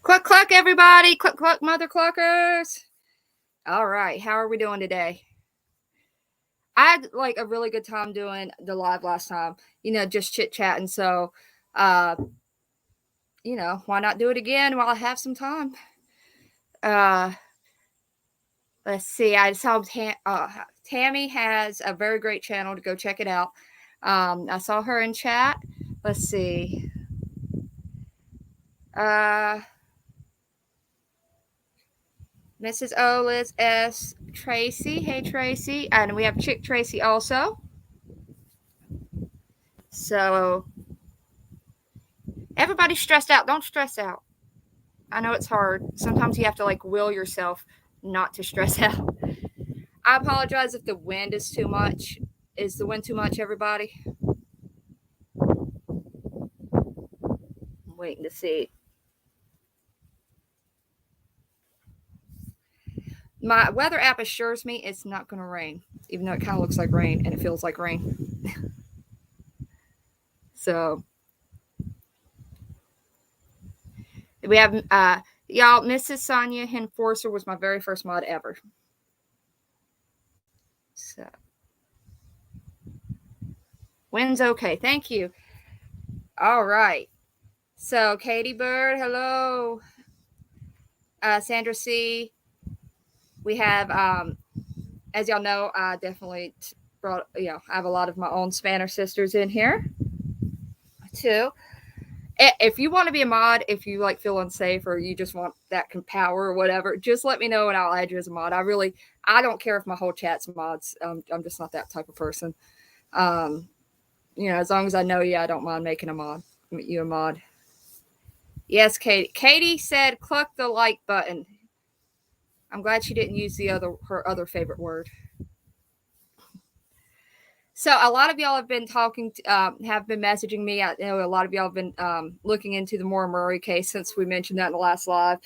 Cluck, cluck, everybody. Cluck, cluck, mother cluckers. All right. How are we doing today? I had like a really good time doing the live last time, just chit chatting. So, uh, why not do it again while I have some time? Uh, let's see. I saw Tammy has a very great channel to go check it out. I saw her in chat. Let's see. Mrs. O, Liz S, Tracy. Hey, Tracy. And we have Chick Tracy also. So, everybody's stressed out. Don't stress out. I know it's hard. Sometimes you have to will yourself not to stress out. I apologize if the wind is too much. Is the wind too much, everybody? I'm waiting to see. My weather app assures me it's not going to rain, even though it kind of looks like rain and it feels like rain. So we have y'all. Mrs. Sonia Henforcer was my very first mod ever. So wind's okay. Thank you. All right. So Katie Bird, hello. Sandra C. We have, as y'all know, I definitely brought, I have a lot of my own Spanish sisters in here too. If you want to be a mod, if you feel unsafe or you just want that power or whatever, just let me know and I'll add you as a mod. I don't care if my whole chat's mods. I'm just not that type of person. As long as I know you, I don't mind making you a mod. Yes, Katie. Katie said, "Cluck the like button." I'm glad she didn't use her other favorite word. So a lot of y'all have been have been messaging me. I know a lot of y'all have been looking into the Maura Murray case since we mentioned that in the last live,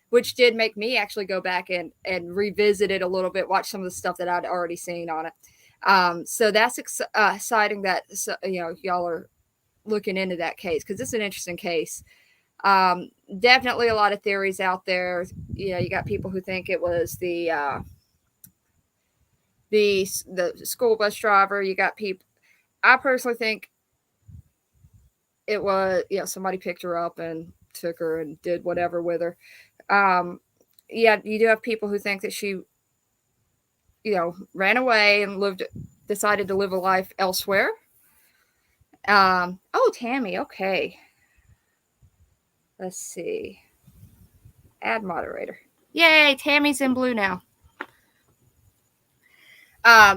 which did make me actually go back and revisit it a little bit, watch some of the stuff that I'd already seen on it. So that's exciting that y'all are looking into that case because it's an interesting case. Definitely a lot of theories out there. You got people who think it was the school bus driver. You got people. I personally think it was somebody picked her up and took her and did whatever with her. You do have people who think that she ran away and decided to live a life elsewhere. Oh, Tammy, okay. Let's see. Add moderator. Yay, Tammy's in blue now.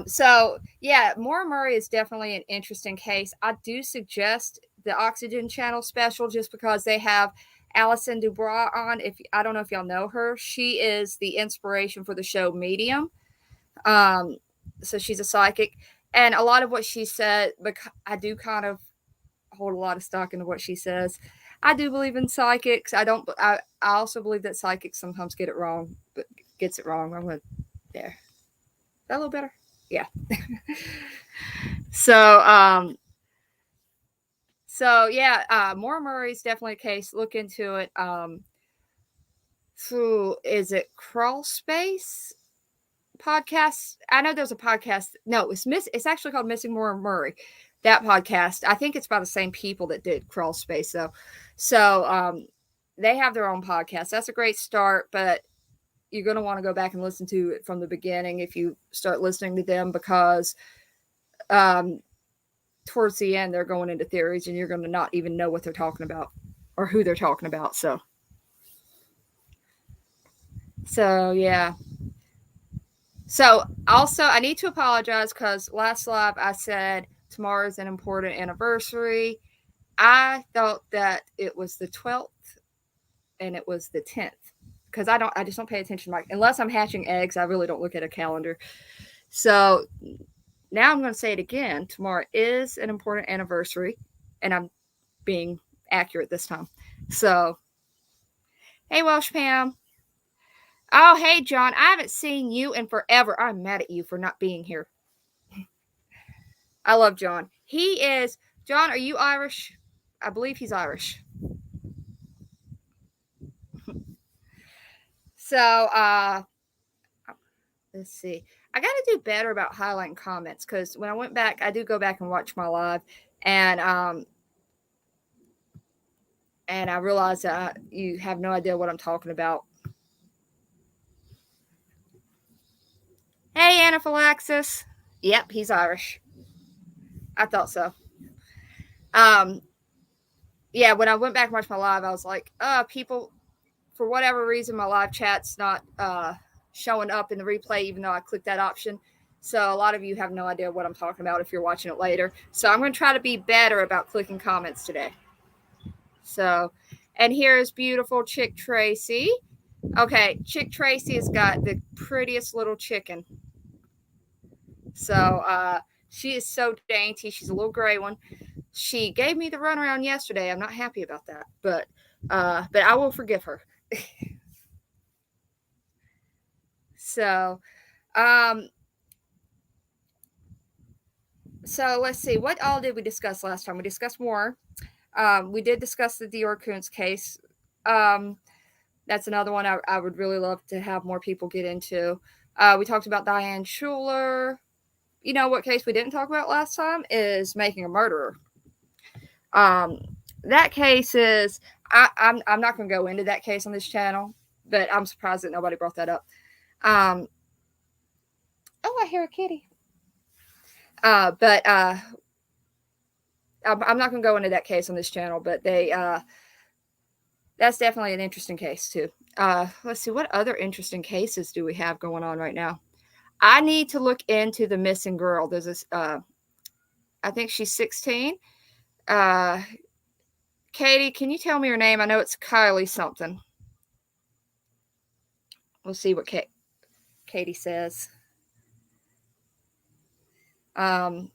So yeah, Maura Murray is definitely an interesting case. I do suggest the Oxygen Channel special just because they have Alison Dubois on. I don't know if y'all know her, she is the inspiration for the show Medium. So she's a psychic, and a lot of what she said, because I do kind of hold a lot of stock into what she says. I do believe in psychics. I also believe that psychics sometimes get it wrong, but gets it wrong. I'm gonna there. Is that a little better? Yeah. So yeah, Maura Murray's definitely a case. Look into it. So is it Crawl Space podcast? I know there's a podcast. No, it's actually called Missing Maura Murray. That podcast. I think it's by the same people that did Crawl Space though. So they have their own podcast. That's a great start, but you're going to want to go back and listen to it from the beginning if you start listening to them, because towards the end they're going into theories and you're going to not even know what they're talking about or who they're talking about. So yeah. So also I need to apologize because last live I said tomorrow's an important anniversary. I thought that it was the 12th and it was the 10th. Because I just don't pay attention. Unless I'm hatching eggs, I really don't look at a calendar. So now I'm going to say it again. Tomorrow is an important anniversary, and I'm being accurate this time. So, hey, Welsh Pam. Oh, hey, John. I haven't seen you in forever. I'm mad at you for not being here. I love John. John, are you Irish? I believe he's Irish. So, let's see. I got to do better about highlighting comments because when I went back, I do go back and watch my live, and I realized that you have no idea what I'm talking about. Hey, anaphylaxis. Yep, he's Irish. I thought so. Um, yeah, when I went back and watched my live, I was like, people, for whatever reason, my live chat's not showing up in the replay, even though I clicked that option. So a lot of you have no idea what I'm talking about if you're watching it later. So I'm going to try to be better about clicking comments today. So, and here is beautiful Chick Tracy. Okay, Chick Tracy has got the prettiest little chicken. So she is so dainty. She's a little gray one. She gave me the runaround yesterday. I'm not happy about that, but I will forgive her. So, um, so let's see. What all did we discuss last time? We discussed more. We did discuss the Dior Kunz case. That's another one I would really love to have more people get into. We talked about Diane Schuler. You know what case we didn't talk about last time is Making a Murderer. That case is I'm not going to go into that case on this channel, but I'm surprised that nobody brought that up. Oh, I hear a kitty. But I'm not going to go into that case on this channel, but that's definitely an interesting case too. Let's see, what other interesting cases do we have going on right now? I need to look into the missing girl. There's this, I think she's 16. Katie, can you tell me her name? I know it's Kylie something. We'll see what Katie says. Or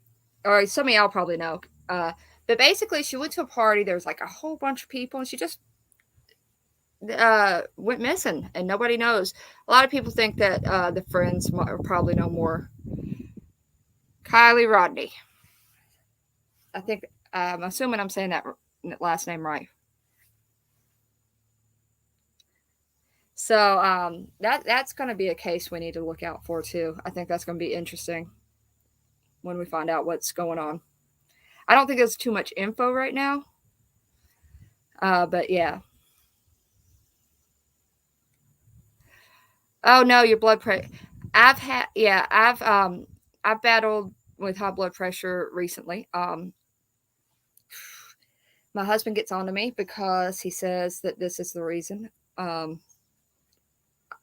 some of y'all probably know. But basically, she went to a party. There was like a whole bunch of people, and she just went missing, and nobody knows. A lot of people think that the friends probably know more. Kylie Rodney. I think I'm assuming I'm saying that last name right. So that's going to be a case we need to look out for too. I think that's going to be interesting when we find out what's going on. I don't think there's too much info right now, but yeah. Oh no, your blood pressure. I've battled with high blood pressure recently. My husband gets on to me because he says that this is the reason.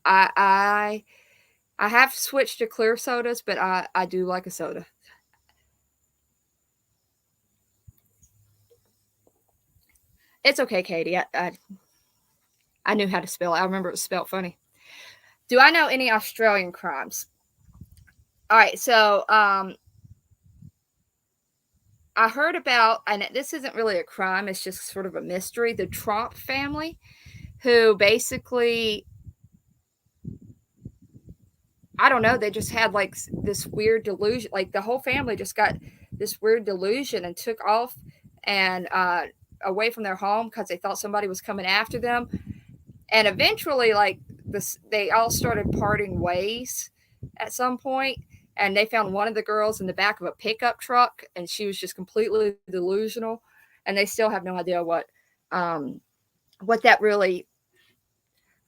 I have switched to clear sodas, but I do like a soda. It's okay, Katie. I knew how to spell it. I remember it was spelled funny. Do I know any Australian crimes? All right, so I heard about, and this isn't really a crime, it's just sort of a mystery, the Trump family, who basically, I don't know, they just had like this weird delusion. Like the whole family just got this weird delusion and took off and away from their home because they thought somebody was coming after them. And eventually, like this, they all started parting ways at some point, and they found one of the girls in the back of a pickup truck, and she was just completely delusional. And they still have no idea what that really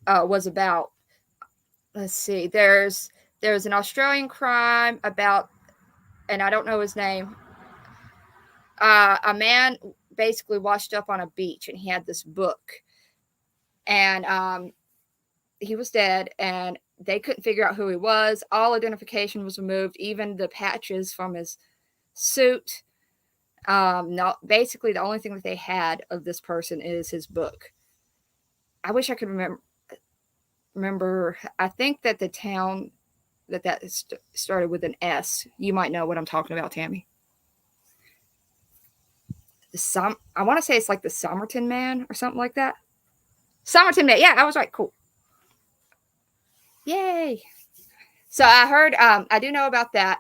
was about. Let's see. There's an Australian crime about, and I don't know his name. A man basically washed up on a beach, and he had this book, and he was dead, and they couldn't figure out who he was. All identification was removed, even the patches from his suit. Basically, the only thing that they had of this person is his book. I wish I could remember. I think that the town that started with an S. You might know what I'm talking about, Tammy. I want to say it's like the Somerton Man or something like that. Somerton Man. Yeah, I was right. Cool. Yay. So I heard, I do know about that.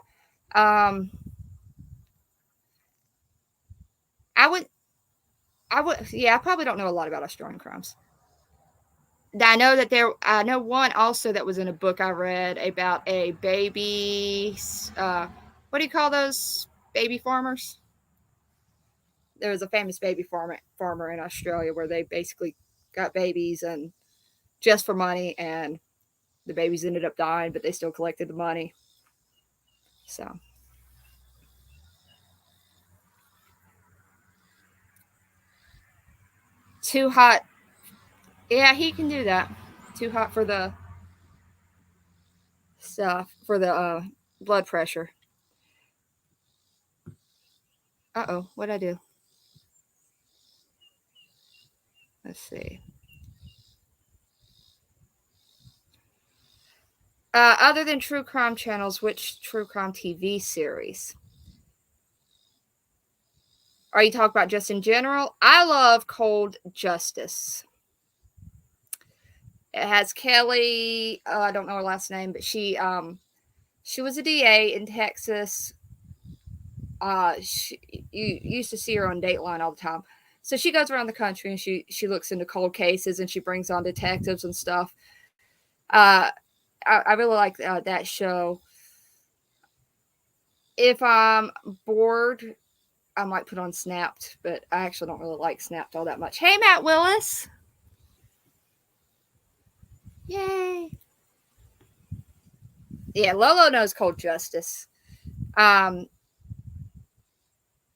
I would, yeah, I probably don't know a lot about Australian crimes. I know one also that was in a book I read about a baby. What do you call those baby farmers? There was a famous baby farmer in Australia where they basically got babies and just for money, and the babies ended up dying, but they still collected the money. So too hot. Yeah, he can do that. Too hot for the stuff for the blood pressure. Uh-oh, what'd I do? Let's see. Other than true crime channels, which true crime TV series are you talking about? Just in general, I love Cold Justice. It has Kelly. I don't know her last name, but she was a DA in Texas. You used to see her on Dateline all the time. So she goes around the country and she looks into cold cases and she brings on detectives and stuff. Uh, I really like that show. If I'm bored, I might put on Snapped, but I actually don't really like Snapped all that much. Hey, Matt Willis. Yay. Yeah, Lolo knows Cold Justice. Um,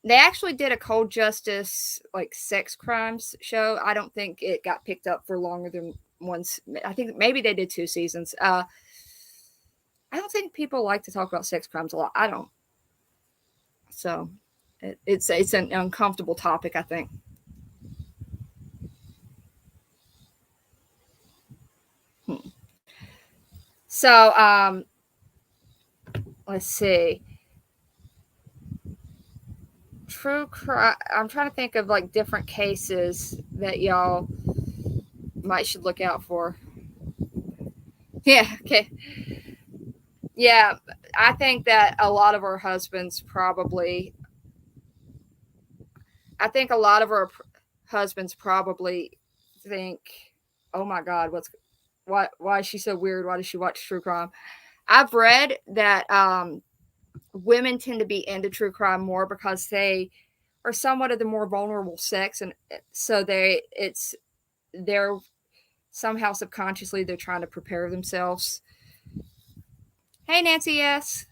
they actually did a Cold Justice like sex crimes show. I don't think it got picked up for longer than once. I think maybe they did 2 seasons. I don't think people like to talk about sex crimes a lot. I don't. So it's an uncomfortable topic, I think. So let's see. True crime. I'm trying to think of like different cases that y'all might should look out for. Yeah. Okay. Yeah, I think that a lot of our husbands probably. I think a lot of our husbands probably think, "Oh my God, why is she so weird? Why does she watch true crime?" I've read that women tend to be into true crime more because they are somewhat of the more vulnerable sex, and so they're somehow subconsciously they're trying to prepare themselves. Hey, Nancy, yes,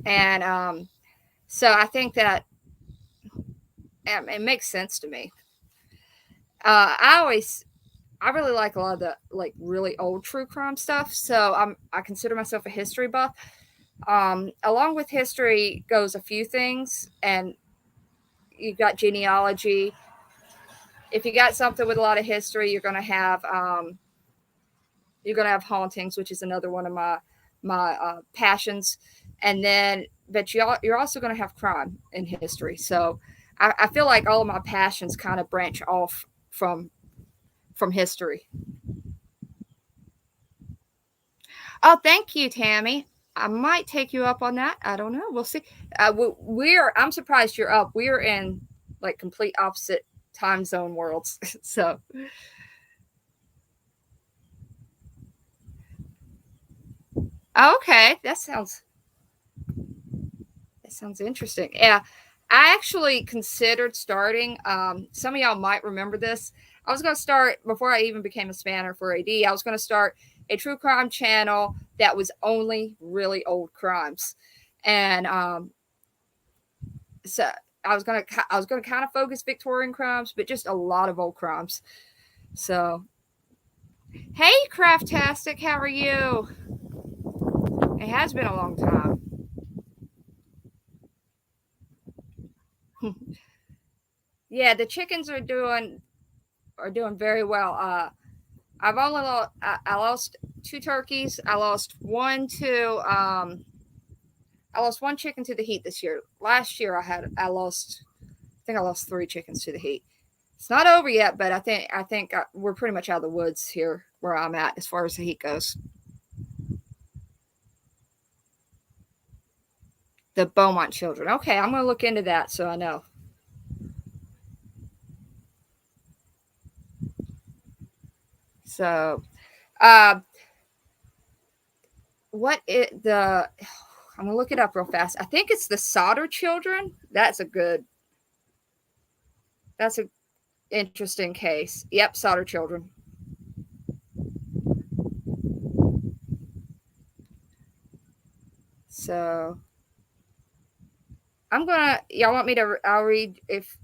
and so I think that it makes sense to me. I really like a lot of the like really old true crime stuff, so I consider myself a history buff. Along with history goes a few things, and you've got genealogy. If you got something with a lot of history, you're gonna have hauntings, which is another one of my passions. And then, but you're also gonna have crime in history. So I feel like all of my passions kind of branch off from history. Oh, thank you, Tammy. I might take you up on that. I don't know. We'll see. I'm surprised you're up. We're in like complete opposite time zone worlds. So, okay, that sounds interesting. Yeah, I actually considered starting. Some of y'all might remember this. I was going to start before I even became a spanner for AD. I was going to start a true crime channel that was only really old crimes, and so I was gonna kind of focus Victorian crimes, but just a lot of old crimes. So, hey, Craftastic, how are you? It has been a long time. Yeah, the chickens are doing very well. I've only I lost 2 turkeys. I lost one chicken to the heat this year. Last year I think I lost 3 chickens to the heat. It's not over yet, but I think we're pretty much out of the woods here where I'm at as far as the heat goes. The Beaumont children. Okay, I'm going to look into that so I know. So, uh, what it the I'm gonna look it up real fast. I think it's the Solder Children. That's a interesting case. Yep, Solder Children. So y'all want me to, I'll read if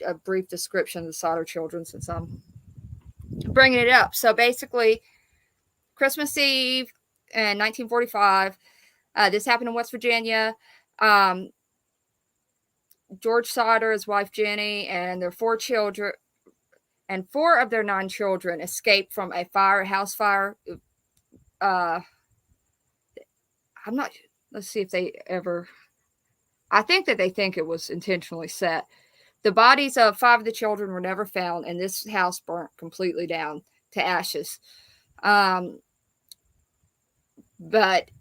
a brief description of the Solder Children since I'm bringing it up. So basically, Christmas Eve in 1945, this happened in West Virginia. George Solder, his wife Jenny, and their 4 children, and 4 of their 9 children escaped from a house fire. I'm not, let's see if they ever, I think that they think it was intentionally set. The bodies of 5 of the children were never found, and this house burnt completely down to ashes. But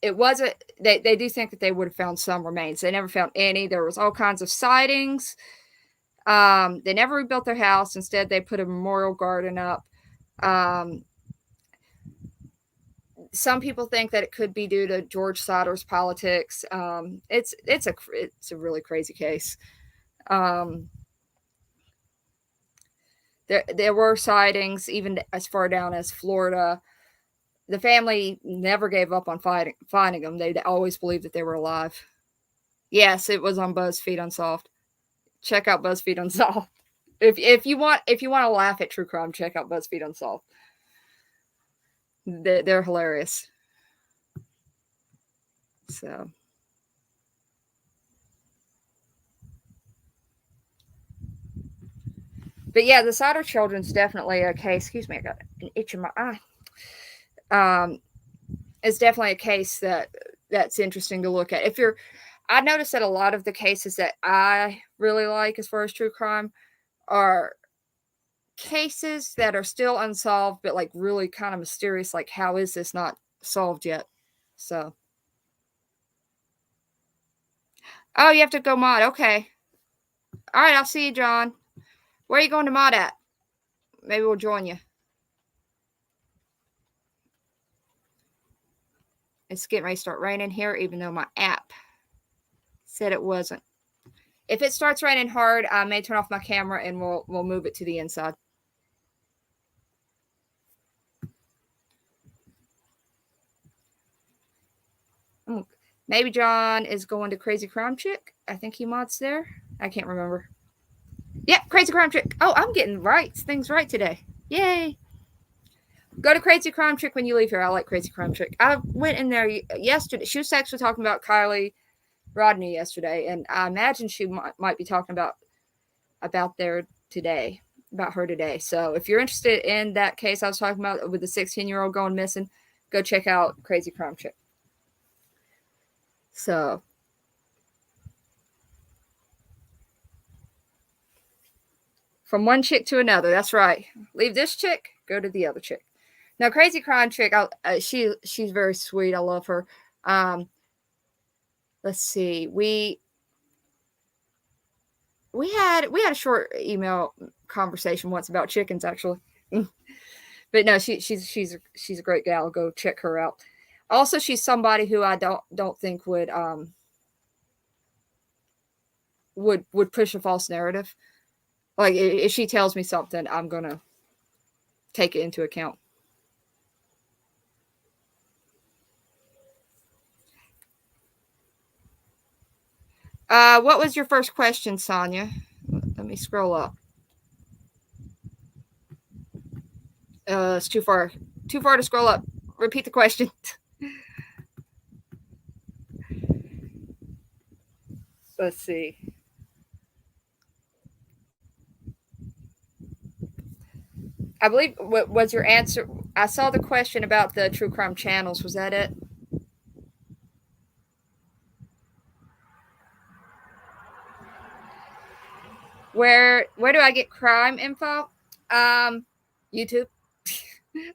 it wasn't, they do think that they would have found some remains. They never found any. There was all kinds of sightings. They never rebuilt their house. Instead, they put a memorial garden up. Some people think that it could be due to George Solder's politics. It's a really crazy case. There were sightings even as far down as Florida. The family never gave up on finding them. They always believed that they were alive. Yes, it was on BuzzFeed Unsolved. Check out BuzzFeed Unsolved. If you want to laugh at true crime, check out BuzzFeed Unsolved. They're hilarious. So, but yeah, the Solder Children's definitely a case. Excuse me, I got an itch in my eye. It's definitely a case that's interesting to look at. I noticed that a lot of the cases that I really like as far as true crime are cases that are still unsolved, but like really kind of mysterious. Like, how is this not solved yet? So, oh, you have to go mod. Okay. All right. I'll see you, John. Where are you going to mod at? Maybe we'll join you. It's getting ready to start raining here, even though my app said it wasn't. If it starts raining hard, I may turn off my camera and we'll move it to the inside. Maybe John is going to Crazy Crime Chick. I think he mods there. I can't remember. Yep, Crazy Crime Chick. Oh, I'm getting things right today. Yay. Go to Crazy Crime Chick when you leave here. I like Crazy Crime Chick. I went in there yesterday. She was actually talking about Kylie Rodney yesterday, and I imagine she might be talking about her today. So if you're interested in that case I was talking about with the 16-year-old going missing, go check out Crazy Crime Chick. So, from one chick to another. That's right. Leave this chick, go to the other chick. Now, Crazy Crime Chick, she's very sweet. I love her. Let's see. We had a short email conversation once about chickens, actually. But no, she's a great gal. Go check her out. Also, she's somebody who I don't think would push a false narrative. Like, if she tells me something, I'm gonna take it into account. What was your first question, Sonia? Let me scroll up. It's too far to scroll up. Repeat the question. Let's see. I believe, what was your answer? I saw the question about the true crime channels. Was that it? Where do I get crime info? YouTube.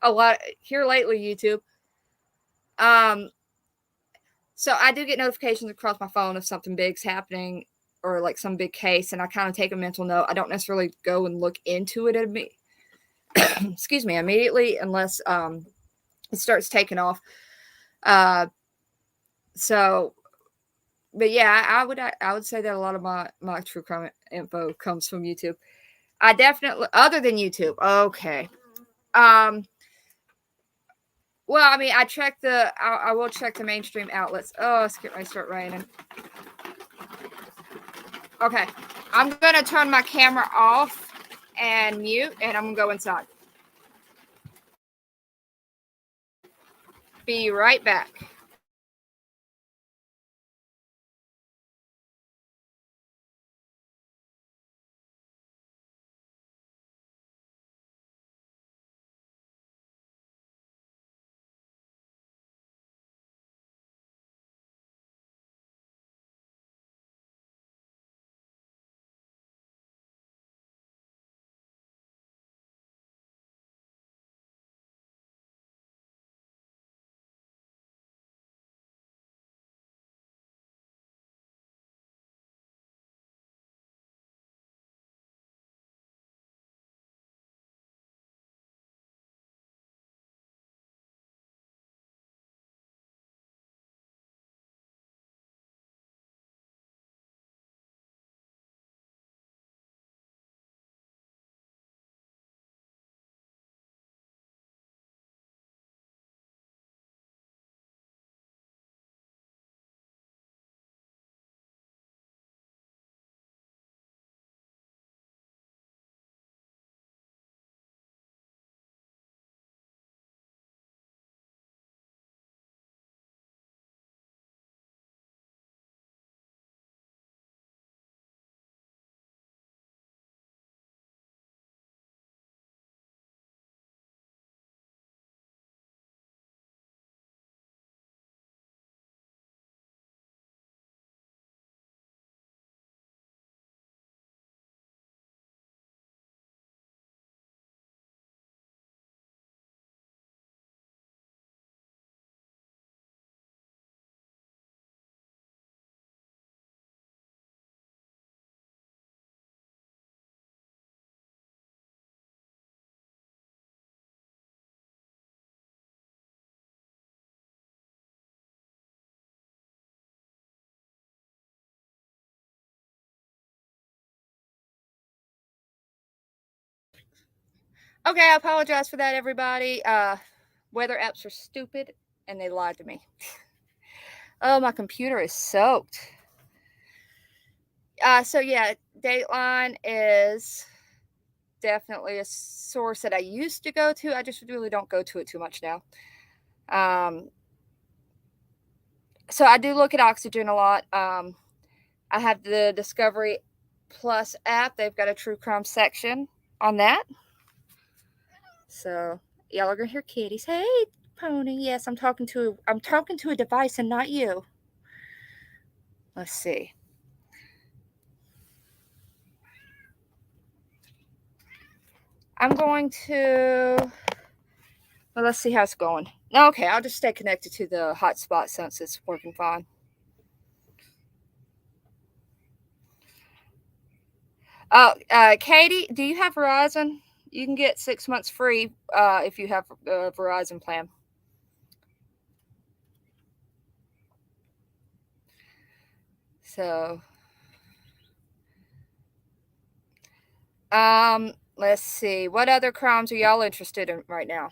A lot here lately, YouTube. So I do get notifications across my phone if something big's happening or like some big case, and I kind of take a mental note. I don't necessarily go and look into it excuse me, immediately unless it starts taking off. Uh, so, but yeah, I would say that a lot of my true crime info comes from YouTube. I definitely, other than YouTube. Okay. Um, well, I mean, I will check the mainstream outlets. Oh, it's getting ready to start raining. Okay. I'm going to turn my camera off and mute, and I'm going to go inside. Be right back. Okay, I apologize for that, everybody. Weather apps are stupid, and they lied to me. Oh, my computer is soaked. So yeah, Dateline is definitely a source that I used to go to. I just really don't go to it too much now. So I do look at Oxygen a lot. I have the Discovery Plus app. They've got a true crime section on that. So y'all are gonna hear kitties. Hey, Pony. Yes, I'm talking to a device and not you. Let's see. I'm going to. Well, let's see how it's going. Okay, I'll just stay connected to the hotspot since it's working fine. Oh, Katie, do you have Verizon? You can get 6 months free if you have a Verizon plan. So, let's see. What other crimes are y'all interested in right now?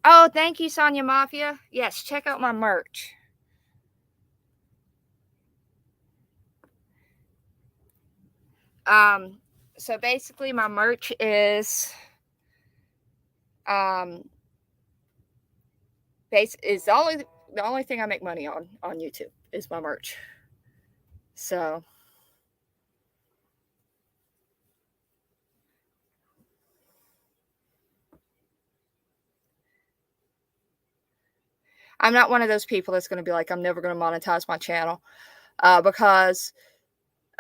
Oh, thank you, Sonia Mafia. Yes, check out my merch. So basically, my merch is is the only thing I make money on YouTube is my merch. So I'm not one of those people that's going to be like, I'm never going to monetize my channel, because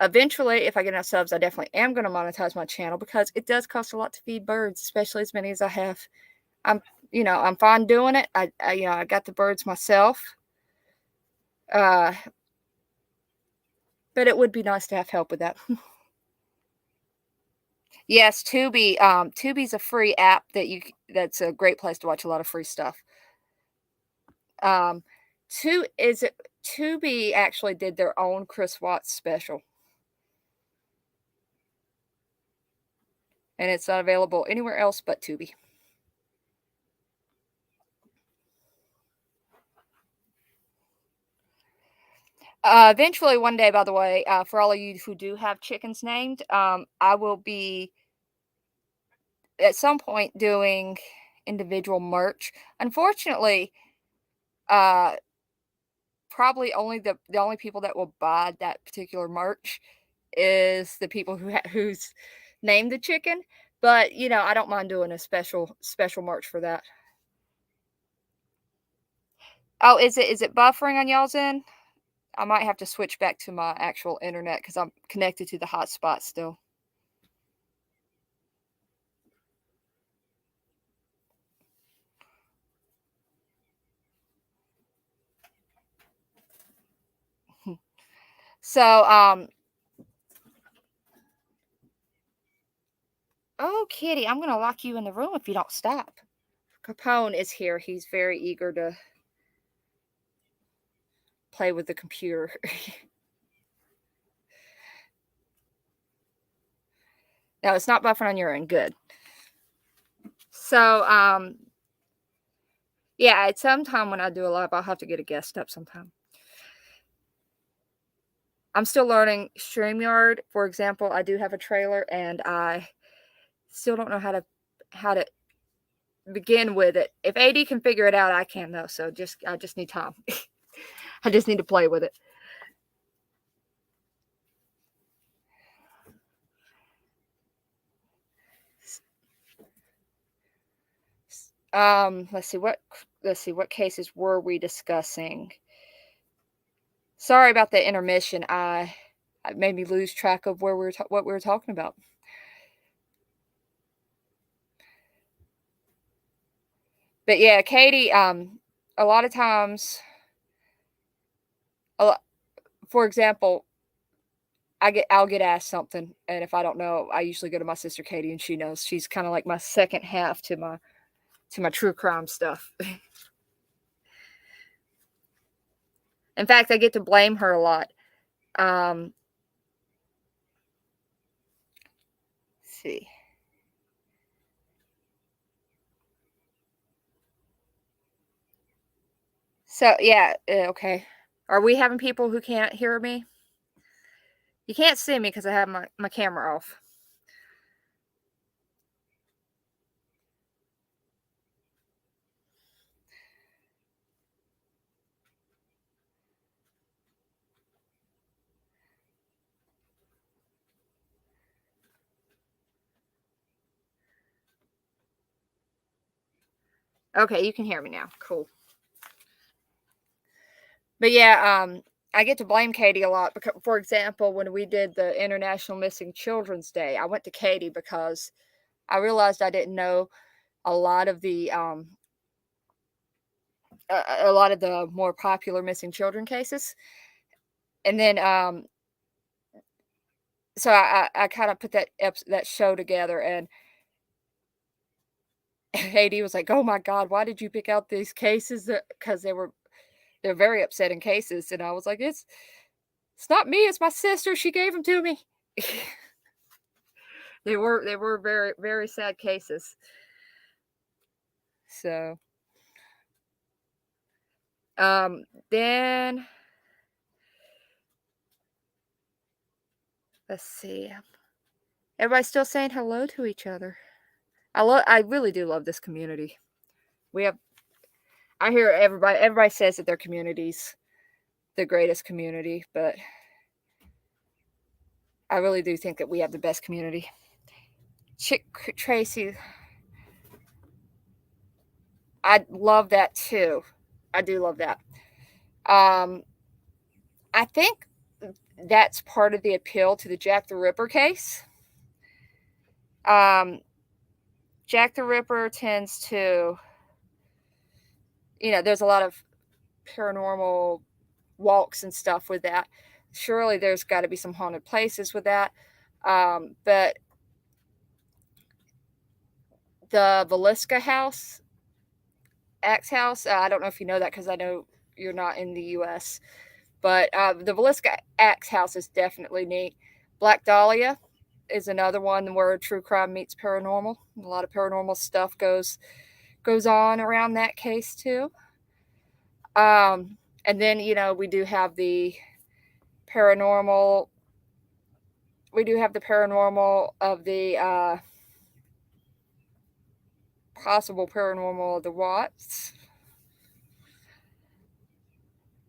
eventually, if I get enough subs, I definitely am going to monetize my channel because it does cost a lot to feed birds, especially as many as I have. I'm fine doing it. I got the birds myself. But it would be nice to have help with that. Yes, Tubi. Tubi's a free app that's a great place to watch a lot of free stuff. Um, Tubi actually did their own Chris Watts special, and it's not available anywhere else but Tubi. Eventually, one day, by the way, for all of you who do have chickens named, I will be at some point doing individual merch. Unfortunately, uh, probably only the only people that will buy that particular merch is the people who's named the chicken. But I don't mind doing a special merch for that. Oh, is it buffering on y'all's end? I might have to switch back to my actual internet because I'm connected to the hotspot still. So, oh, Kitty, I'm gonna lock you in the room if you don't stop. Capone is here. He's very eager to play with the computer. No, it's not buffering on your end. Good. So, yeah, at some time when I do a live, I'll have to get a guest up sometime. I'm still learning StreamYard. For example, I do have a trailer, and I still don't know how to begin with it. If AD can figure it out, I can though. So I just need time. I just need to play with it. Let's see what cases were we discussing? Sorry about the intermission. It made me lose track of what we were talking about. But yeah, Katie, a lot of times, for example, I'll get asked something, and if I don't know, I usually go to my sister Katie, and she knows. She's kind of like my second half to my true crime stuff. In fact, I get to blame her a lot. Let's see. So yeah, okay. Are we having people who can't hear me? You can't see me because I have my camera off. Okay, you can hear me now. Cool. But yeah, I get to blame Katie a lot because, for example, when we did the International Missing Children's Day, I went to Katie because I realized I didn't know a lot of the a lot of the more popular missing children cases, and then so I kind of put that show together, and AD was like, "Oh my God, why did you pick out these cases?" Because they're very upsetting cases, and I was like, "It's not me, it's my sister. She gave them to me." They were very very sad cases. So, then let's see. Everybody's still saying hello to each other. I really do love this community. We have I hear everybody says that their community's the greatest community, but I really do think that we have the best community. Chick Tracy, I love that too. I do love that. Um, I think that's part of the appeal to the Jack the Ripper case. Um, Jack the Ripper tends to, there's a lot of paranormal walks and stuff with that. surely there's got to be some haunted places with that. But the Velisca house, Axe house, I don't know if you know that because I know you're not in the US, but the Velisca Axe house is definitely neat. Black Dahlia is another one where true crime meets paranormal. A lot of paranormal stuff goes on around that case too. And then we do have the paranormal. We do have the paranormal of the possible paranormal of the Watts.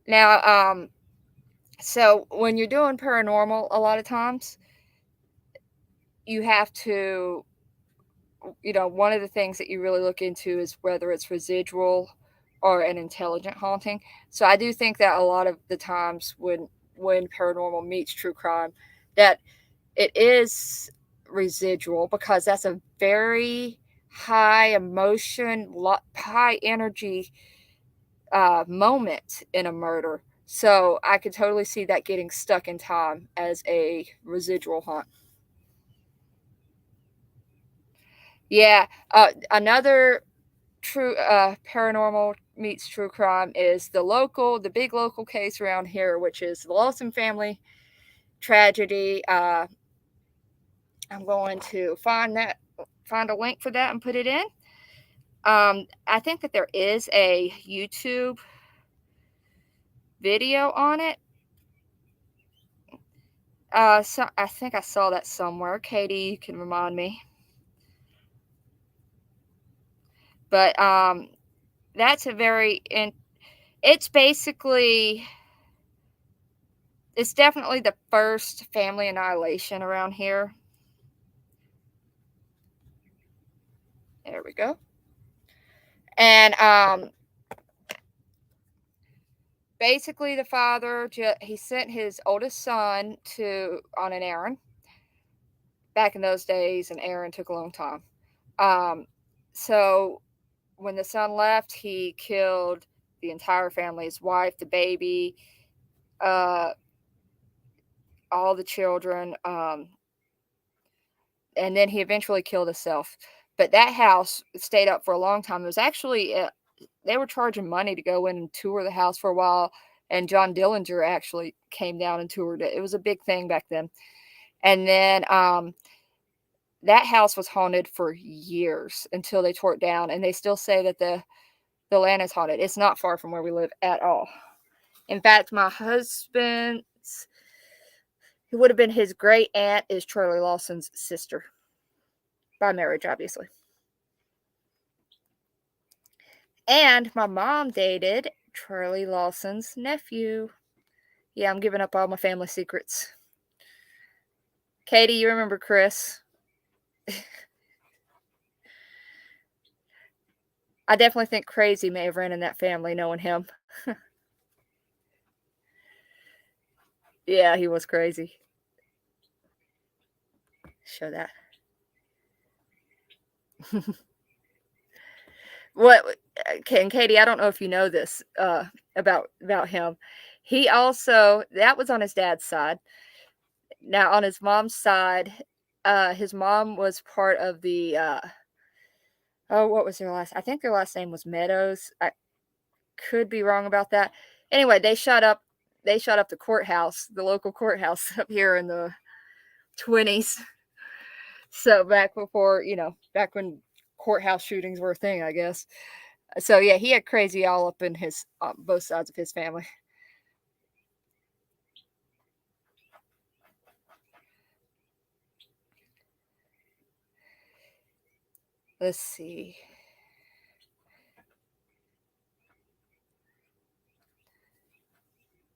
Now, so when you're doing paranormal, a lot of times you have to, one of the things that you really look into is whether it's residual or an intelligent haunting. So I do think that a lot of the times when paranormal meets true crime, that it is residual, because that's a very high emotion, high energy moment in a murder. So I could totally see that getting stuck in time as a residual haunt. Yeah, another true paranormal meets true crime is the big local case around here, which is the Lawson family tragedy. I'm going to find a link for that and put it in. I think that there is a YouTube video on it. So I think I saw that somewhere. Katie, you can remind me. But that's it's definitely the first family annihilation around here. There we go. And basically the father, he sent his oldest son on an errand. Back in those days, an errand took a long time. So when the son left, he killed the entire family, his wife, the baby, all the children, and then he eventually killed himself. But that house stayed up for a long time. It was actually, they were charging money to go in and tour the house for a while, and John Dillinger actually came down and toured it. It was a big thing back then. And then that house was haunted for years until they tore it down, and they still say that the land is haunted. It's not far from where we live at all. In fact, my husband's, who would have been his great aunt, is Charlie Lawson's sister. By marriage, obviously. And my mom dated Charlie Lawson's nephew. Yeah, I'm giving up all my family secrets. Katie, you remember Chris? I definitely think Crazy may have ran in that family, knowing him. Yeah, he was crazy. Show that. What? And Katie, I don't know if you know this about him. He also, that was on his dad's side. Now on his mom's side, his mom was part of the what was their last? I think their last name was Meadows. I could be wrong about that. Anyway, they shot up the courthouse, the local courthouse up here in the 20s. So back when courthouse shootings were a thing, I guess. So yeah, he had crazy all up in his both sides of his family. Let's see.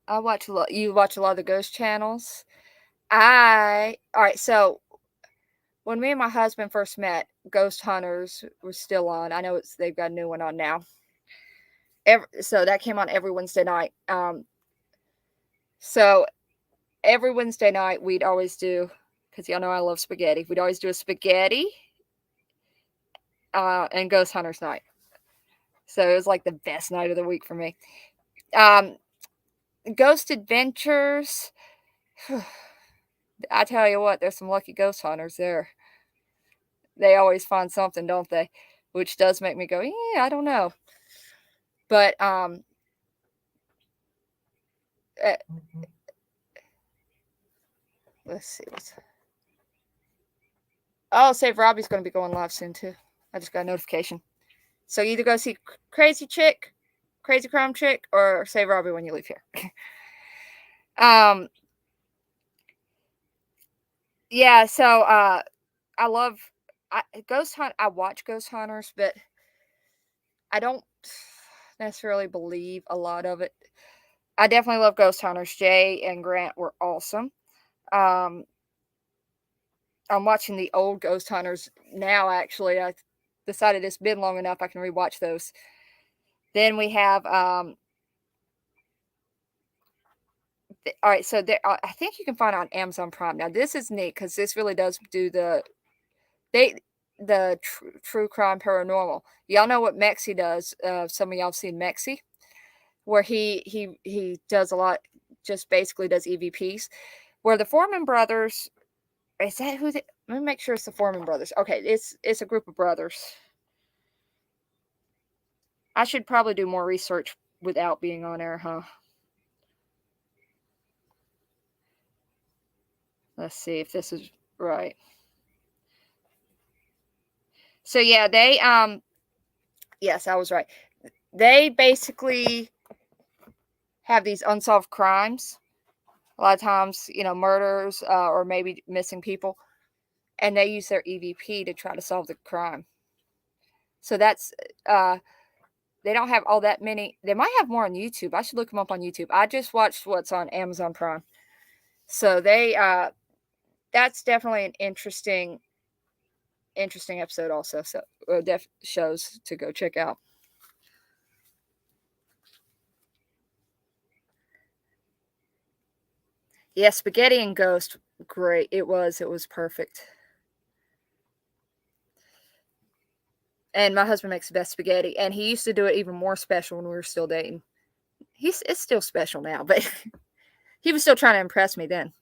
I watch a lot. You watch a lot of the ghost channels. All right. So when me and my husband first met, Ghost Hunters was still on. I know they've got a new one on now. So that came on every Wednesday night. So every Wednesday night we'd always do, because y'all know I love spaghetti. We'd always do a spaghetti and Ghost Hunters night. So it was like the best night of the week for me. Ghost Adventures. I tell you what, there's some lucky ghost hunters there. They always find something, don't they? Which does make me go, yeah, I don't know. But uh, let's see. Oh, Save Robbie's going to be going live soon too. I just got a notification. So you either go see Crazy Crime Chick, or Save Robbie when you leave here. um, yeah. So I love Ghost Hunt. I watch Ghost Hunters, but I don't necessarily believe a lot of it. I definitely love Ghost Hunters. Jay and Grant were awesome. Um, I'm watching the old Ghost Hunters now. Actually, I decided it's been long enough. I can rewatch those. Then we have all right. So there, I think you can find it on Amazon Prime. Now this is neat because this really does do they true crime paranormal. Y'all know what Mexi does. Some of y'all have seen Mexi, where he does a lot. Just basically does EVPs. Where the Foreman brothers, is that who? Let me make sure it's the Foreman brothers. Okay, it's a group of brothers. I should probably do more research without being on air, huh? Let's see if this is right. So yeah, they yes, I was right. They basically have these unsolved crimes. A lot of times, murders or maybe missing people, and they use their EVP to try to solve the crime. So that's they don't have all that many. They might have more on YouTube. I should look them up on YouTube. I just watched what's on Amazon Prime. So they that's definitely an interesting episode also. So shows to go check out. Yeah, Spaghetti and Ghost, great. It was perfect. And my husband makes the best spaghetti, and he used to do it even more special when we were still dating. It's still special now, but he was still trying to impress me then.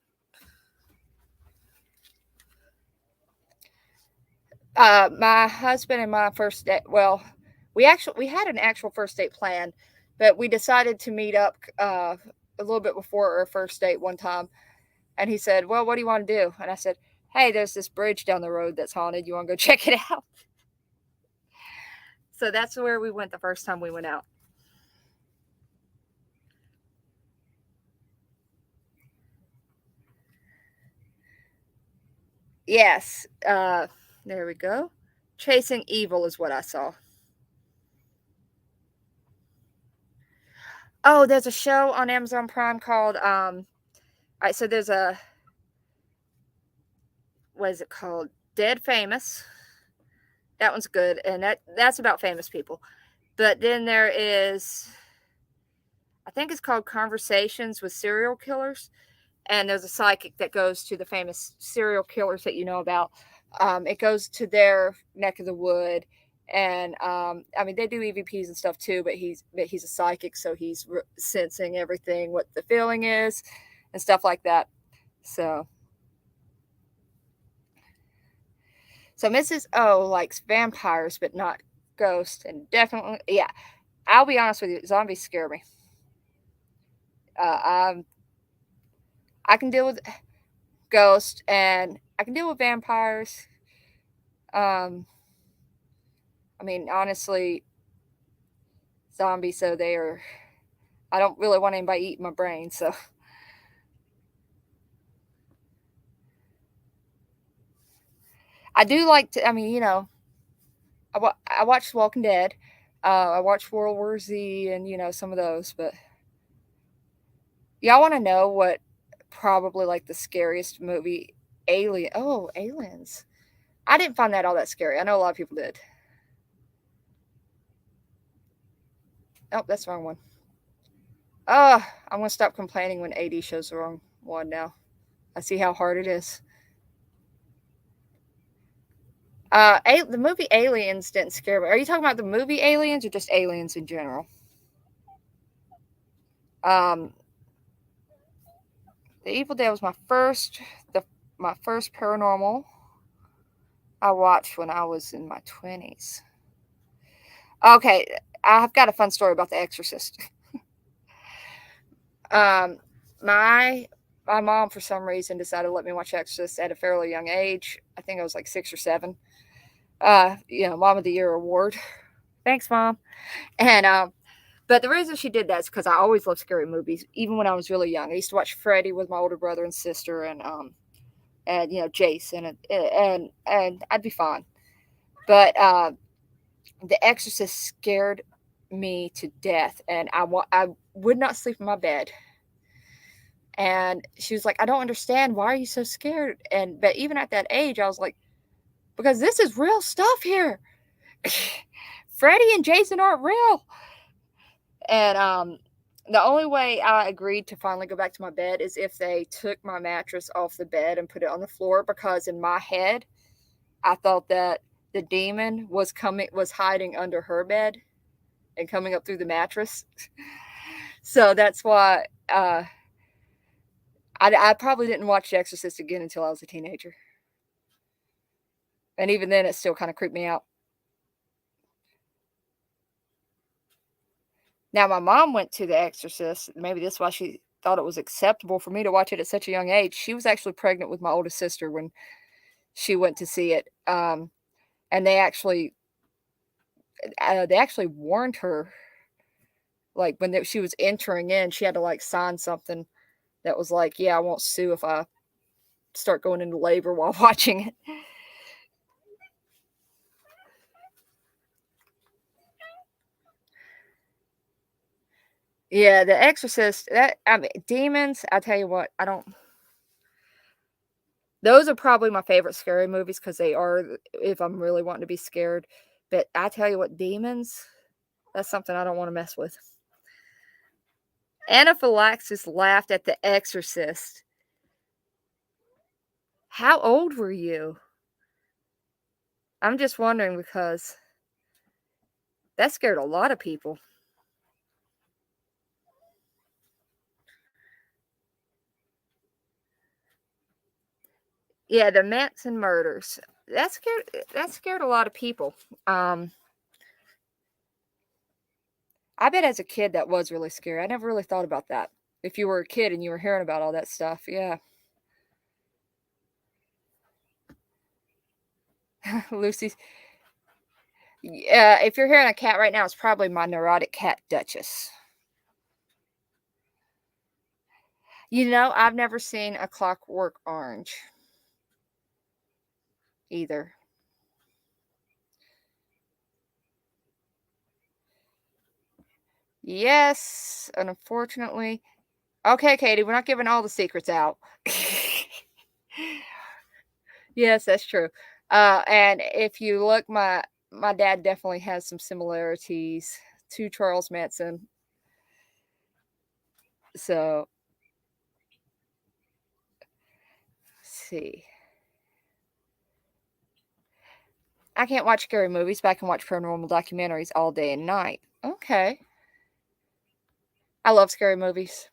My husband and my first date. Well, we had an actual first date plan, but we decided to meet up a little bit before our first date one time, and he said, "Well, what do you want to do?" And I said, "Hey, there's this bridge down the road that's haunted. You want to go check it out?" So that's where we went the first time we went out. Yes. There we go. Chasing Evil is what I saw. Oh, there's a show on Amazon Prime called all right, so there's a what is it called? Dead Famous. That one's good, and that's about famous people. But then there is I think it's called Conversations with Serial Killers, and there's a psychic that goes to the famous serial killers that you know about. It goes to their neck of the wood, and I mean they do EVPs and stuff too, but he's a psychic, so he's sensing everything, what the feeling is, and stuff like that. So, Mrs. O likes vampires, but not ghosts, and definitely, yeah. I'll be honest with you, zombies scare me. Uh, I can deal with ghosts, and I can deal with vampires. Um, I mean, honestly, zombies, so they are. I don't really want anybody eating my brain, so. I do like to, I mean, I watched Walking Dead. I watched World War Z and, some of those, but y'all want to know what probably like the scariest movie? Aliens. I didn't find that all that scary. I know a lot of people did. Oh, that's the wrong one. I'm going to stop complaining when AD shows the wrong one now. I see how hard it is. The movie Aliens didn't scare me. Are you talking about the movie Aliens or just aliens in general? Um, The Evil Dead was my first paranormal I watched when I was in my 20s. Okay, I've got a fun story about The Exorcist. um, my my mom, for some reason, decided to let me watch Exorcist at a fairly young age. I think I was like 6 or 7. Mom of the Year award. Thanks, Mom. And but the reason she did that is because I always loved scary movies, even when I was really young. I used to watch Freddy with my older brother and sister, and Jason, and I'd be fine. But The Exorcist scared me to death, and I would not sleep in my bed. And she was like, "I don't understand. Why are you so scared?" And but even at that age, I was like, "Because this is real stuff here. Freddy and Jason aren't real." And the only way I agreed to finally go back to my bed is if they took my mattress off the bed and put it on the floor, because in my head, I thought that the demon was hiding under her bed and coming up through the mattress. So that's why I probably didn't watch The Exorcist again until I was a teenager. And even then, it still kind of creeped me out. Now, my mom went to The Exorcist. Maybe that's why she thought it was acceptable for me to watch it at such a young age. She was actually pregnant with my oldest sister when she went to see it. And they actually warned her, like when she was entering in, she had to like sign something that was like, "Yeah, I won't sue if I start going into labor while watching it." Yeah, The Exorcist. Demons. I tell you what, I don't. Those are probably my favorite scary movies because they are, if I'm really wanting to be scared. But I tell you what, demons. That's something I don't want to mess with. Anaphylaxis laughed at The Exorcist. How old were you? I'm just wondering because that scared a lot of people. Yeah, the Manson murders. That scared a lot of people. Um, I bet as a kid that was really scary. I never really thought about that. If you were a kid and you were hearing about all that stuff, yeah. Lucy's. Yeah, if you're hearing a cat right now, it's probably my neurotic cat Duchess. I've never seen A Clockwork Orange either. Yes, and unfortunately. Okay, Katie, we're not giving all the secrets out. Yes, that's true. And if you look, my dad definitely has some similarities to Charles Manson. So, let's see. I can't watch scary movies, but I can watch paranormal documentaries all day and night. Okay. I love scary movies.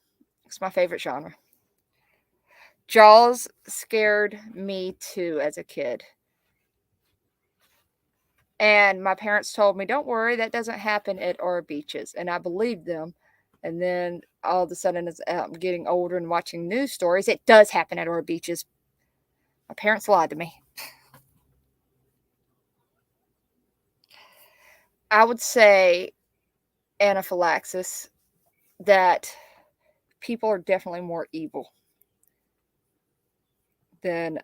It's my favorite genre. Jaws scared me too as a kid. And my parents told me, "Don't worry, that doesn't happen at our beaches." And I believed them. And then all of a sudden, as I'm getting older and watching news stories, it does happen at our beaches. My parents lied to me. I would say anaphylaxis, that people are definitely more evil than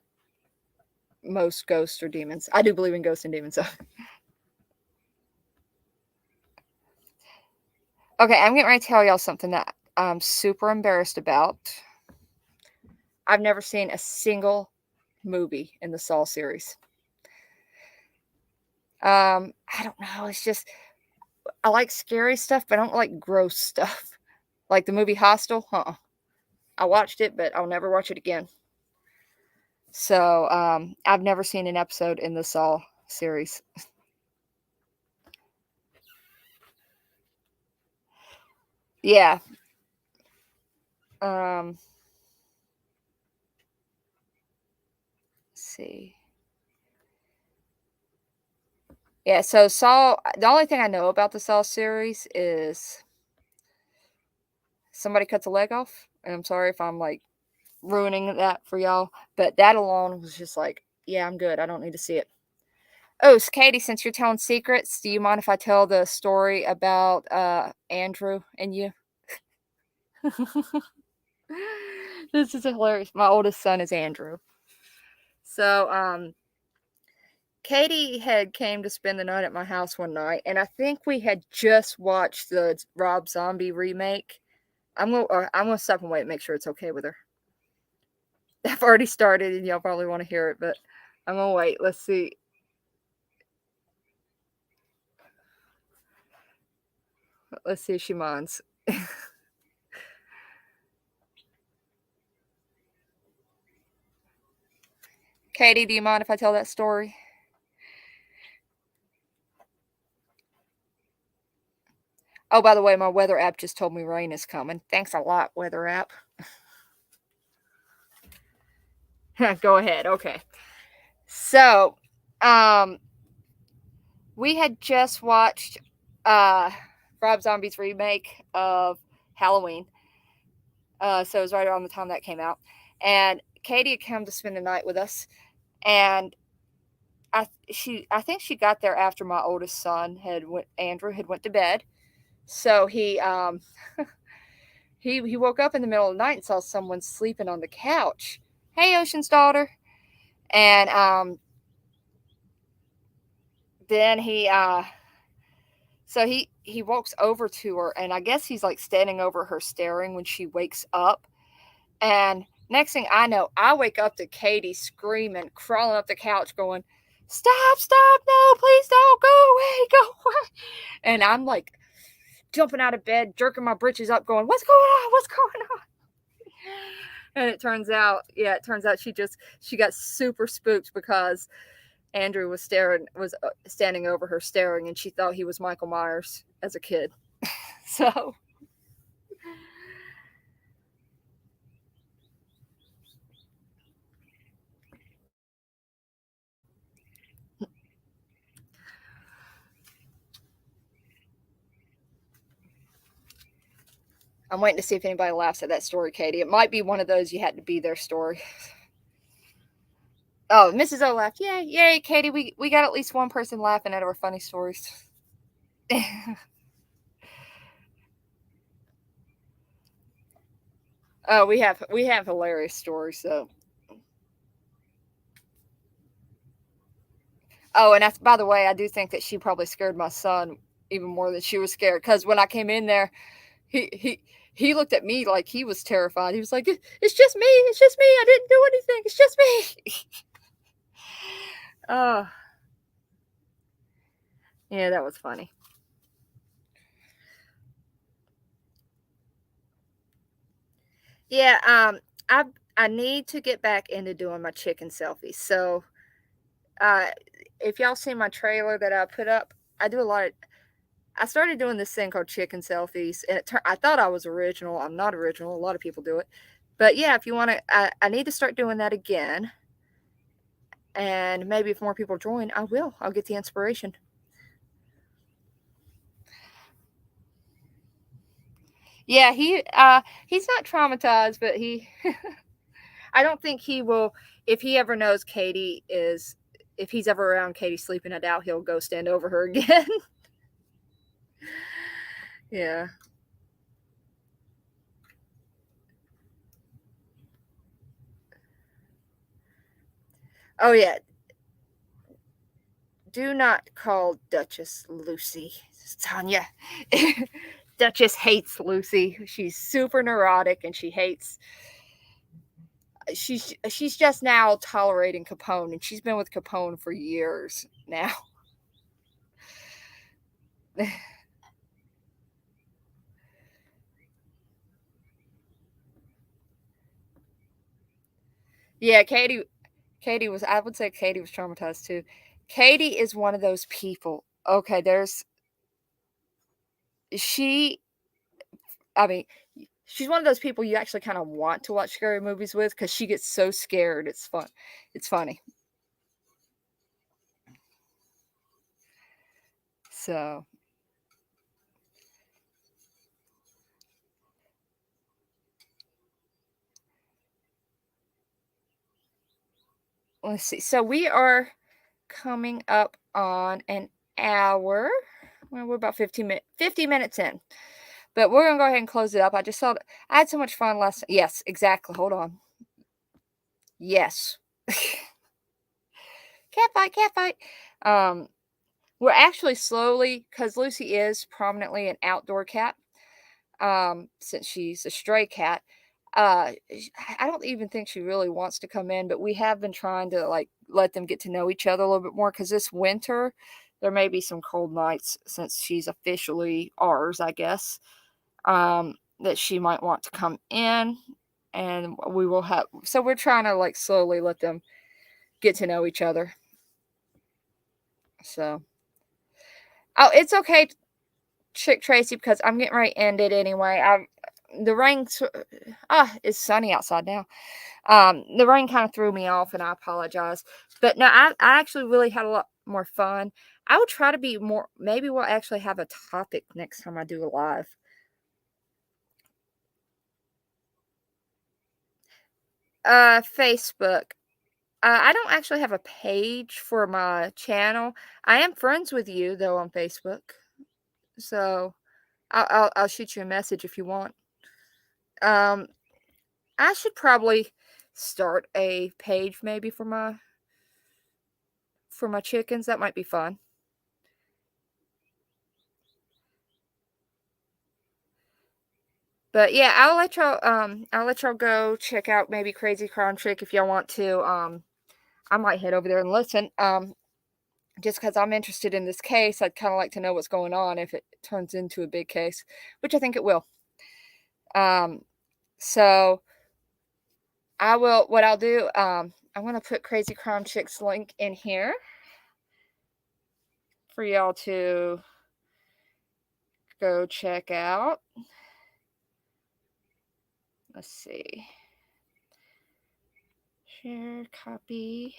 most ghosts or demons. I do believe in ghosts and demons, though. Okay, I'm getting ready to tell y'all something that I'm super embarrassed about. I've never seen a single movie in the Saw series. I don't know. It's just I like scary stuff, but I don't like gross stuff. Like the movie Hostel. I watched it, but I'll never watch it again. So I've never seen an episode in the Saw series. Yeah. Um, see. Yeah, so Saw, the only thing I know about the Saw series is somebody cuts a leg off, and I'm sorry if I'm, like, ruining that for y'all, but that alone was just like, "Yeah, I'm good, I don't need to see it." Oh, so Katie, since you're telling secrets, do you mind if I tell the story about, Andrew and you? This is hilarious. My oldest son is Andrew. So, Katie had came to spend the night at my house one night, and I think we had just watched the Rob Zombie remake. I'm gonna stop and wait and make sure it's okay with her. I've already started, and y'all probably want to hear it, but I'm gonna wait. Let's see. Let's see if she minds. Katie, do you mind if I tell that story? Oh, by the way, my weather app just told me rain is coming. Thanks a lot, weather app. Go ahead. Okay. So, um, we had just watched uh Rob Zombie's remake of Halloween. So it was right around the time that came out. And Katie had come to spend the night with us. And I think she got there after my oldest son Andrew had went to bed. So he woke up in the middle of the night and saw someone sleeping on the couch. Hey, Ocean's daughter. And then he walks over to her, and I guess he's like standing over her staring when she wakes up. And next thing I know, I wake up to Katie screaming, crawling up the couch, going, "Stop, stop, no, please don't, go away, go away." And I'm like jumping out of bed, jerking my britches up, going, "What's going on? What's going on?" And it turns out she got super spooked because Andrew was standing over her staring, and she thought he was Michael Myers as a kid. So I'm waiting to see if anybody laughs at that story, Katie. It might be one of those you had to be there story. Oh, Mrs. O laughed. Yay, yay, Katie. We got at least one person laughing at our funny stories. Oh, we have hilarious stories. So, oh, and by the way, I do think that she probably scared my son even more than she was scared, because when I came in there, he looked at me like he was terrified. He was like, "It's just me. It's just me. I didn't do anything. It's just me." Oh, yeah, that was funny. Yeah, I need to get back into doing my chicken selfies. So, uh, if y'all see my trailer that I put up, I do a lot of. I started doing this thing called chicken selfies, and I thought I was original. I'm not original. A lot of people do it, but yeah, if you want to, I need to start doing that again. And maybe if more people join, I will. I'll get the inspiration. Yeah, he's not traumatized, but he I don't think he will. If he ever knows Katie is if he's ever around Katie sleeping, I doubt he'll go stand over her again. Yeah. Oh yeah. Do not call Duchess Lucy. Tanya. Duchess hates Lucy. She's super neurotic, and she's just now tolerating Capone, and she's been with Capone for years now. Yeah, Katie was I would say Katie was traumatized too. Katie is one of those people. Okay, there's she I mean, she's one of those people you actually kind of want to watch scary movies with, because she gets so scared. It's fun. It's funny. So let's see. So we are coming up on an hour. Well, we're about 50 minutes in. But we're gonna go ahead and close it up. I just thought I had so much fun last. Yes, exactly. Hold on. Yes. Cat fight, cat fight. Um, we're actually slowly, because Lucy is prominently an outdoor cat, since she's a stray cat. I don't even think she really wants to come in, but we have been trying to like let them get to know each other a little bit more because this winter there may be some cold nights since she's officially ours, I guess. That she might want to come in, and we will have. So we're trying to like slowly let them get to know each other. So, oh, it's okay, Chick Tracy, because I'm getting ready to end it anyway. The rain. It's sunny outside now. The rain kind of threw me off, and I apologize. But no, I actually really had a lot more fun. I will try to be more. Maybe we'll actually have a topic next time I do a live. Facebook. I don't actually have a page for my channel. I am friends with you though on Facebook, so I'll shoot you a message if you want. Um, I should probably start a page maybe for my chickens. That might be fun. But yeah, I'll let y'all go check out maybe Crazy Crown Chick if y'all want to. I might head over there and listen. Just because I'm interested in this case, I'd kind of like to know what's going on if it turns into a big case, which I think it will. So I will. What I'll do, I'm gonna put Crazy Crime Chick's link in here for y'all to go check out. Let's see. Share, copy.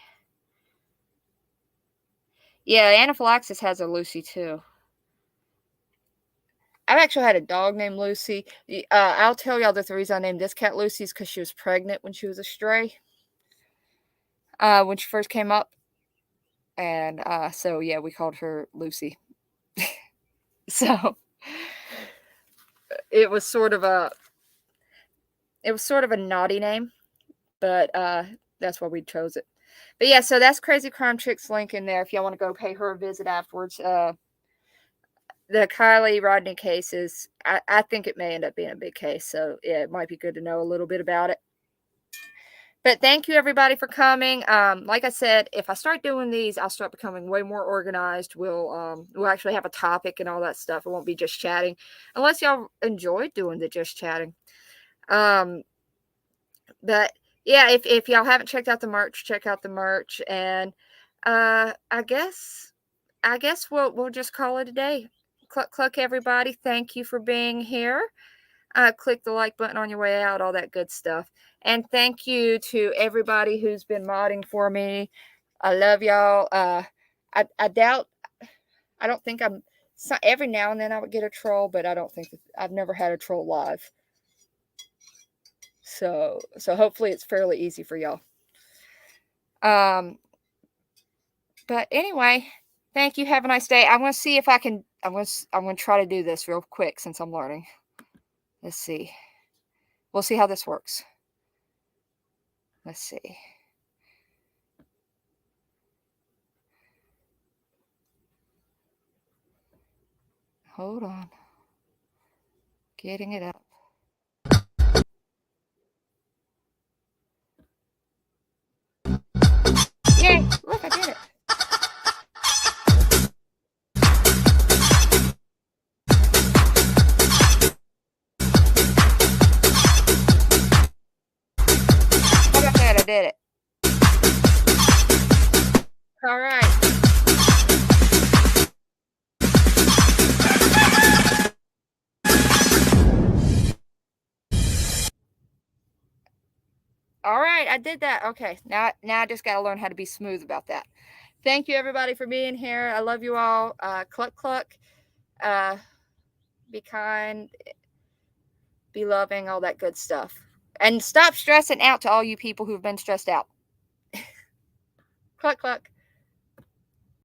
Yeah, Anaphylaxis has a Lucy too. I've actually had a dog named Lucy. I'll tell y'all that the reason I named this cat Lucy is because she was pregnant when she was a stray. When she first came up. And so, yeah, we called her Lucy. So it was sort of a naughty name, but that's why we chose it. But yeah, so that's Crazy Crime Chick's link in there if y'all want to go pay her a visit afterwards. The Kylie Rodney case is, I think it may end up being a big case. So yeah, it might be good to know a little bit about it. But thank you everybody for coming. Like I said, if I start doing these, I'll start becoming way more organized. We'll actually have a topic and all that stuff. It won't be just chatting, unless y'all enjoy doing the just chatting. But yeah, if y'all haven't checked out the merch, check out the merch. And I guess we'll just call it a day. Cluck cluck everybody. Thank you for being here. Click the like button on your way out, all that good stuff. And thank you to everybody who's been modding for me. I love y'all. I doubt, I don't think every now and then I would get a troll, but I don't think I've never had a troll live. So hopefully it's fairly easy for y'all. But anyway, thank you. Have a nice day. I'm going to see if I can, I'm going to try to do this real quick since I'm learning. Let's see. We'll see how this works. Let's see. Hold on. Getting it up. Yay! Look, I did it. How about that? I did it. All right. All right, I did that. Okay, now I just got to learn how to be smooth about that. Thank you, everybody, for being here. I love you all. Cluck, cluck. Uh, be kind, be loving, all that good stuff. And stop stressing out to all you people who've been stressed out. Cluck, cluck.